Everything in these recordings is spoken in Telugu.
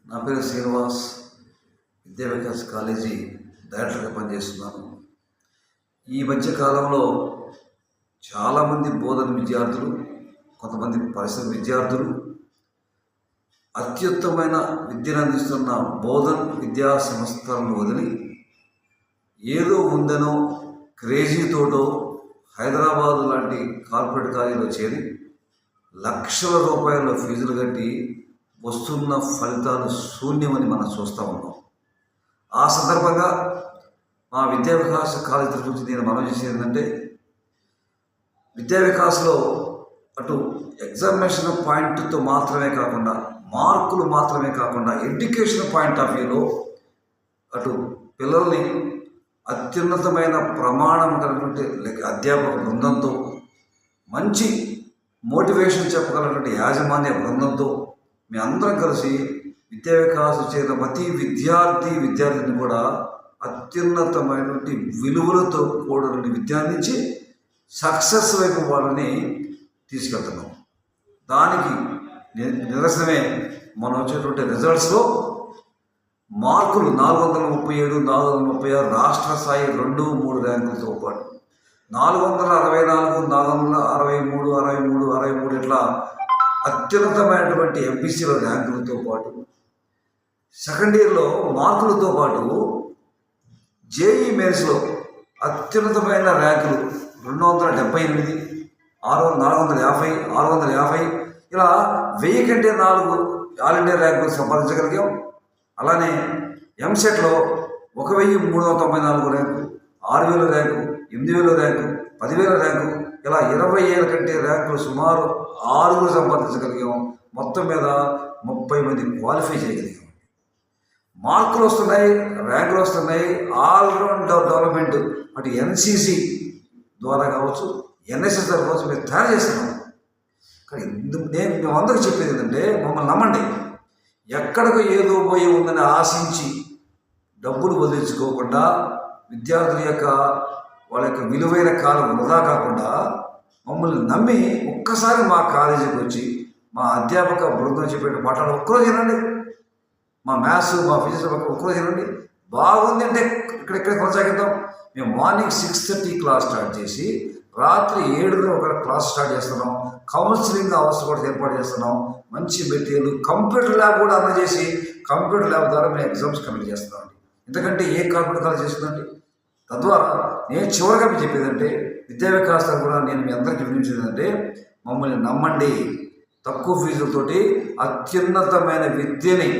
నా పేరు శ్రీనివాస్. విద్యా వికాస్ కాలేజీ డైరెక్టర్గా పనిచేస్తున్నాను. ఈ మధ్య కాలంలో చాలామంది బోధన విద్యార్థులు, కొంతమంది పరిశ్రమ విద్యార్థులు అత్యుత్తమైన విద్యను అందిస్తున్న బోధన విద్యా సంస్థలను వదిలి ఏదో ఉందనో క్రేజీతోటో హైదరాబాద్ లాంటి కార్పొరేట్ కాలేజీలో చేరి లక్షల రూపాయల ఫీజులు కట్టి వస్తున్న ఫలితాలు శూన్యమని మనం చూస్తూ ఉన్నాం. ఆ సందర్భంగా మా విద్యా వికాస్ కాలేజీ గురించి నేను మనం చేసేది ఏంటంటే, విద్యా వికాస్లో అటు ఎగ్జామినేషన్ పాయింట్తో మాత్రమే కాకుండా, మార్కులు మాత్రమే కాకుండా, ఎడ్యుకేషన్ పాయింట్ ఆఫ్ వ్యూలో అటు పిల్లల్ని అత్యున్నతమైన ప్రమాణం కలిగినటువంటి అధ్యాపక బృందంతో, మంచి మోటివేషన్ చెప్పగలిగినటువంటి యాజమాన్య బృందంతో మీ అందరం కలిసి విద్యా వికాస్ చేరిన ప్రతి విద్యార్థిని కూడా అత్యున్నతమైనటువంటి విలువలతో కూడిన విద్యాన్నించి సక్సెస్ వైపు వాళ్ళని తీసుకెళ్తున్నాం. దానికి నిదర్శనమే మనం వచ్చేటువంటి రిజల్ట్స్లో మార్కులు 437, 436 రాష్ట్ర స్థాయి 2, 3 ర్యాంకులతో పాటు 464, 463, 63 ఇట్లా అత్యున్నతమైనటువంటి ఎంపీసీలో ర్యాంకులతో పాటు, సెకండ్ ఇయర్లో మార్కులతో పాటు జేఈ మెయిన్స్లో అత్యున్నతమైన ర్యాంకులు 278, 450, 650 ఇలా 1000 కంటే 4 ఆల్ ఇండియా ర్యాంకులు సంపాదించగలిగాం. అలానే ఎంసెట్లో 1394 ర్యాంకు, 6000 ర్యాంకు, 8000 ర్యాంకు, 10,000 ర్యాంకు ఇలా 20,000 కంటే ర్యాంకులు సుమారు 6 సంపాదించగలిగాం. మొత్తం మీద 30 మంది క్వాలిఫై చేయగలిగాం. మార్కులు వస్తున్నాయి, ర్యాంకులు వస్తున్నాయి. ఆల్రౌండ్ డెవలప్మెంట్ అటు ఎన్సీసీ ద్వారా కావచ్చు, ఎన్ఎస్ఎస్ ద్వారా కావచ్చు మేము తయారు చేస్తున్నాం. కానీ మేమందరికీ చెప్పేది ఏంటంటే, మమ్మల్ని నమ్మండి. ఎక్కడికి ఏదో పోయి ఉందని ఆశించి డబ్బులు వదిలించుకోకుండా, విద్యార్థుల యొక్క వాళ్ళ యొక్క విలువైన కాలం వృధా కాకుండా మమ్మల్ని నమ్మి ఒక్కసారి మా కాలేజీకి వచ్చి మా అధ్యాపక బృందం చెప్పే మాట్లాడి ఒక్కరోజు వినండి. మా మ్యాథ్స్, మా ఫిజిక్స్ ఒక్కరోజు వినండి. బాగుంది అంటే ఇక్కడెక్కడ కొనసాగిద్దాం. మేము మార్నింగ్ 6:30 క్లాస్ స్టార్ట్ చేసి రాత్రి 7 ఒక క్లాస్ స్టార్ట్ చేస్తున్నాం. కౌన్సిలింగ్ అవర్స్ కూడా ఏర్పాటు చేస్తున్నాం. మంచి మెటీరియల్, కంప్యూటర్ ల్యాబ్ కూడా అందజేసి కంప్యూటర్ ల్యాబ్ ద్వారా మేము ఎగ్జామ్స్ కంప్లీట్ చేస్తున్నాం. ఎందుకంటే ఏ కార్పొరేట్ కాలేజ్ చేస్తుందండి. తద్వారా నేను చివరిగా మీకు చెప్పేదంటే, విద్యా వికాస్ కూడా నేను మీ అందరికీ వినిపించేదంటే, మమ్మల్ని నమ్మండి. తక్కువ ఫీజులతోటి అత్యున్నతమైన విద్యని,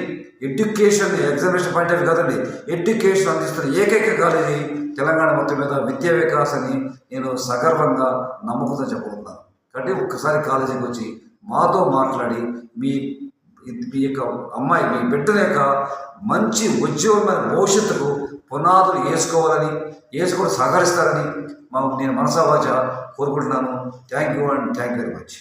ఎడ్యుకేషన్, ఎగ్జామినేషన్ పాయింట్ ఆఫ్ కాదండి, ఎడ్యుకేషన్ అందిస్తున్న ఏకైక కాలేజీ తెలంగాణ మొత్తం మీద విద్యా వికాస్ అని నేను సగర్వంగా నమ్మకంతో చెప్పబోతున్నాను. కాబట్టి ఒక్కసారి కాలేజీకి వచ్చి మాతో మాట్లాడి మీ యొక్క అమ్మాయి, మీ బిడ్డల యొక్క మంచి ఉజ్వలమైన భవిష్యత్తుకు పునాదులు వేసుకోవడం సహకరిస్తారని నేను మనసావాచ కోరుకుంటున్నాను. Thank you and thank you very much.